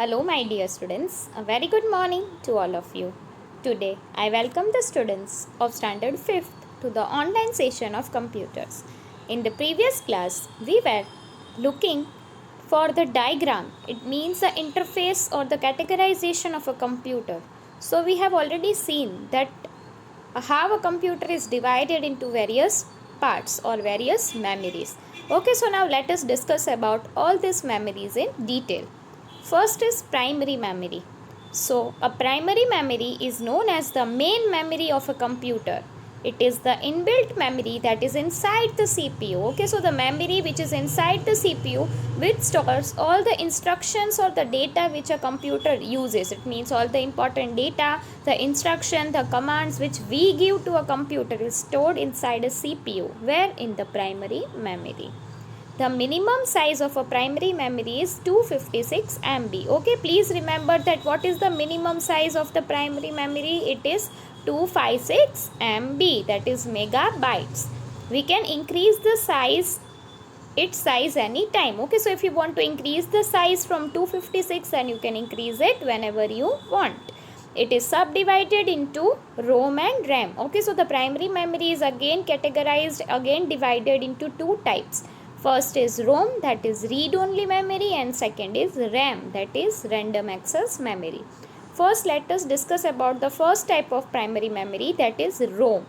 Hello, my dear students. A very good morning to all of you. Today, I welcome the students of Standard 5th to the online session of computers. In the previous class, we were looking for the diagram. It means the interface or the categorization of a computer. So, we have already seen that how a computer is divided into various parts or various memories. Okay, so now let us discuss about all these memories in detail. First is primary memory. So, a primary memory is known as the main memory of a computer. It is the inbuilt memory that is inside the CPU. Okay, so the memory which is inside the CPU which stores all the instructions or the data which a computer uses. It means all the important data, the instruction, the commands which we give to a computer is stored inside a CPU, where in the primary memory. The minimum size of a primary memory is 256 MB. Okay, please remember that what is the minimum size of the primary memory? It is 256 MB, that is megabytes. We can increase the its size anytime. Okay, so if you want to increase the size from 256, then you can increase it whenever you want. It is subdivided into ROM and RAM. Okay, so the primary memory is again divided into two types. First is ROM, that is read-only memory, and second is RAM, that is random access memory. First, let us discuss about the first type of primary memory, that is ROM.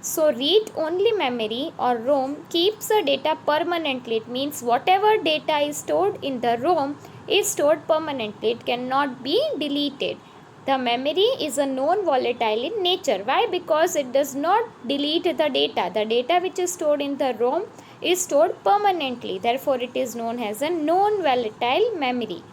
So, read-only memory or ROM keeps the data permanently. It means whatever data is stored in the ROM is stored permanently. It cannot be deleted. The memory is a non-volatile in nature. Why? Because it does not delete the data. The data which is stored in the ROM is stored permanently. Therefore, it is known as a non-volatile memory.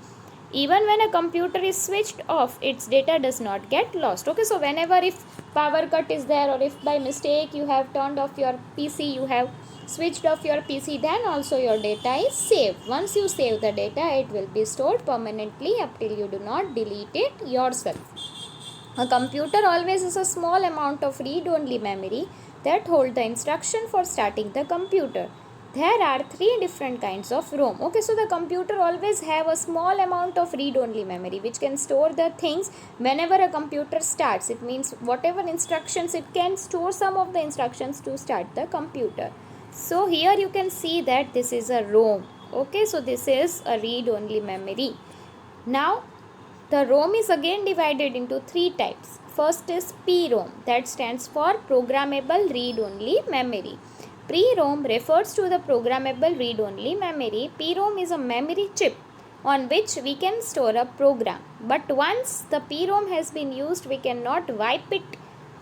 Even when a computer is switched off, its data does not get lost. Okay, so whenever if power cut is there, or if by mistake you have turned off your PC, you have switched off your PC, then also your data is saved. Once you save the data, it will be stored permanently up till you do not delete it yourself. A computer always has a small amount of read-only memory that hold the instruction for starting the computer. There are three different kinds of ROM. Okay, so the computer always have a small amount of read-only memory which can store the things whenever a computer starts. It means whatever instructions, it can store some of the instructions to start the computer. So here you can see that this is a ROM. Okay, so this is a read-only memory. Now the ROM is again divided into three types. First is PROM, that stands for Programmable Read-Only Memory. PROM refers to the Programmable Read-Only Memory. PROM is a memory chip on which we can store a program. But once the PROM has been used, we cannot wipe it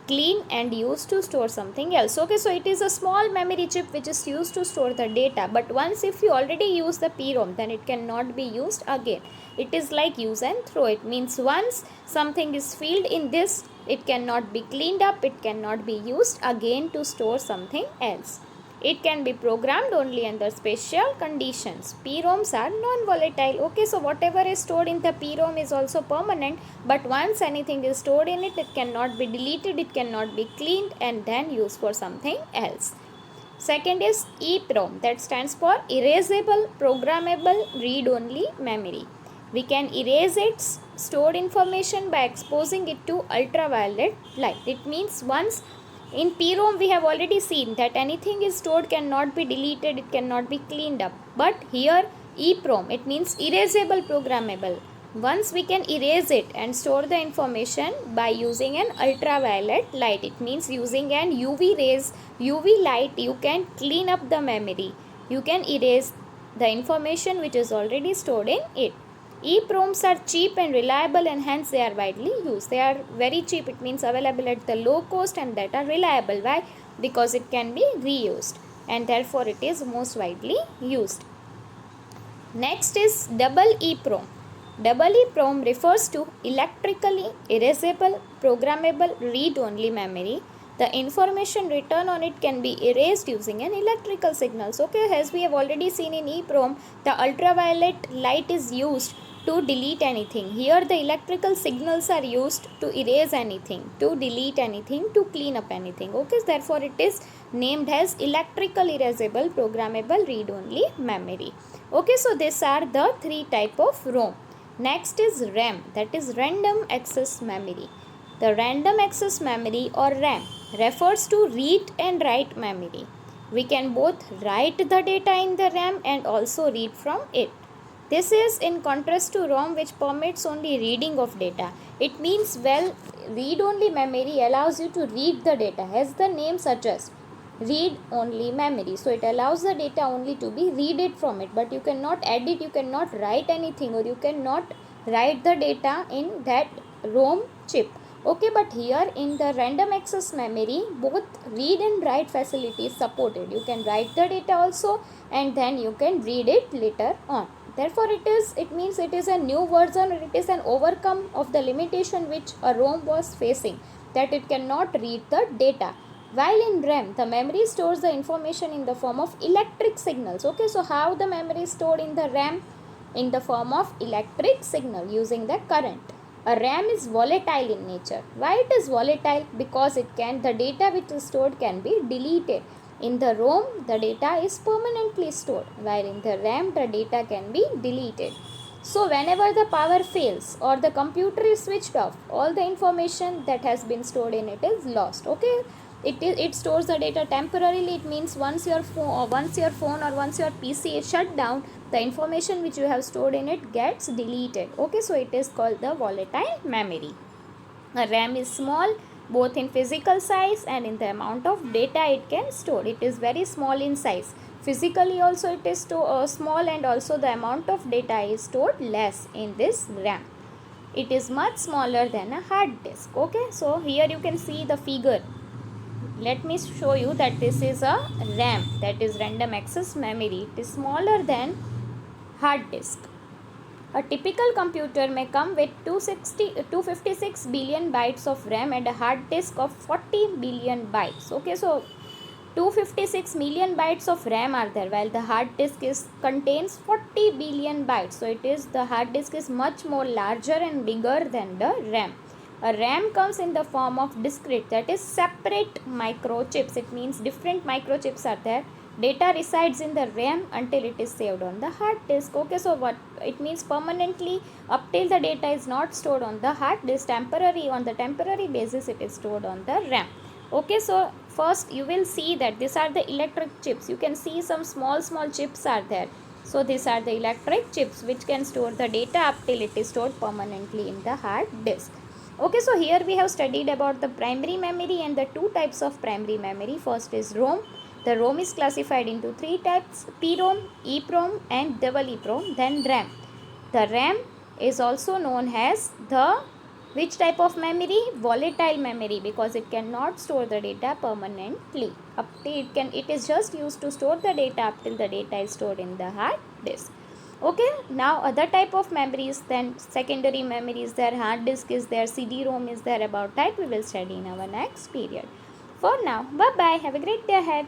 clean and use to store something else. Okay, so it is a small memory chip which is used to store the data. But once if you already use the PROM, then it cannot be used again. It is like use and throw. It means once something is filled in this, it cannot be cleaned up, it cannot be used again to store something else. It can be programmed only under special conditions. PROMs are non-volatile. Okay, so whatever is stored in the PROM is also permanent, but once anything is stored in it, it cannot be deleted, it cannot be cleaned and then used for something else. Second is EPROM, that stands for Erasable Programmable Read-Only Memory. We can erase its stored information by exposing it to ultraviolet light. It means once in PROM we have already seen that anything is stored cannot be deleted, it cannot be cleaned up. But here EPROM, it means erasable programmable. Once we can erase it and store the information by using an ultraviolet light. It means using an UV light, you can clean up the memory. You can erase the information which is already stored in it. EPROMs are cheap and reliable, and hence they are widely used. They are very cheap, it means available at the low cost, and that are reliable. Why? Because it can be reused and therefore it is most widely used. Next is double EPROM. Double EPROM refers to electrically erasable programmable read-only memory. The information written on it can be erased using an electrical signals. Okay, as we have already seen in EPROM, the ultraviolet light is used to delete anything. Here the electrical signals are used to erase anything, to delete anything, to clean up anything. Okay, therefore it is named as electrical erasable programmable read-only memory. Okay, so these are the three type of ROM. Next is RAM, that is random access memory. The random access memory or RAM refers to read and write memory. We can both write the data in the RAM and also read from it. This is in contrast to ROM, which permits only reading of data. It means, well, read only memory allows you to read the data, as the name suggests, read only memory. So it allows the data only to be read it from it, but you cannot edit, you cannot write anything, or you cannot write the data in that ROM chip. Okay, but here in the random access memory, both read and write facility is supported. You can write the data also, and then you can read it later on. Therefore, it means it is a new version, or it is an overcome of the limitation which a ROM was facing, that it cannot read the data. While in RAM, the memory stores the information in the form of electric signals. Okay, so how the memory is stored in the RAM? In the form of electric signal using the current. A RAM is volatile in nature. Why it is volatile? Because the data which is stored can be deleted. In the ROM, the data is permanently stored, while in the RAM, the data can be deleted. So whenever the power fails or the computer is switched off, all the information that has been stored in it is lost. Okay, it stores the data temporarily. It means once your phone or once your PC is shut down, the information which you have stored in it gets deleted. Okay, so it is called the volatile memory. A RAM is small both in physical size and in the amount of data it can store. It is very small in size. Physically also it is small, and also the amount of data is stored less in this RAM. It is much smaller than a hard disk. Okay, so here you can see the figure. Let me show you that this is a RAM, that is random access memory. It is smaller than hard disk. A typical computer may come with 256 billion bytes of RAM and a hard disk of 40 billion bytes. Okay, so 256 million bytes of RAM are there, while the hard disk contains 40 billion bytes. So the hard disk is much more larger and bigger than the RAM. A RAM comes in the form of discrete, that is separate microchips. It means different microchips are there. Data resides in the RAM until it is saved on the hard disk. Okay, so what it means, permanently up till the data is not stored on the hard disk, on the temporary basis it is stored on the RAM. Okay, so first you will see that these are the electric chips. You can see some small chips are there. So these are the electric chips which can store the data up till it is stored permanently in the hard disk. Okay, so here we have studied about the primary memory and the two types of primary memory. First is ROM. The ROM is classified into three types: PROM, EPROM and double EPROM. Then RAM. The RAM is also known as the which type of memory? Volatile memory, because it cannot store the data permanently. It is just used to store the data up till the data is stored in the hard disk. Okay, now other type of memories, then secondary memory is there, hard disk is there, CD-ROM is there. About that we will study in our next period. For now, bye bye, have a great day ahead.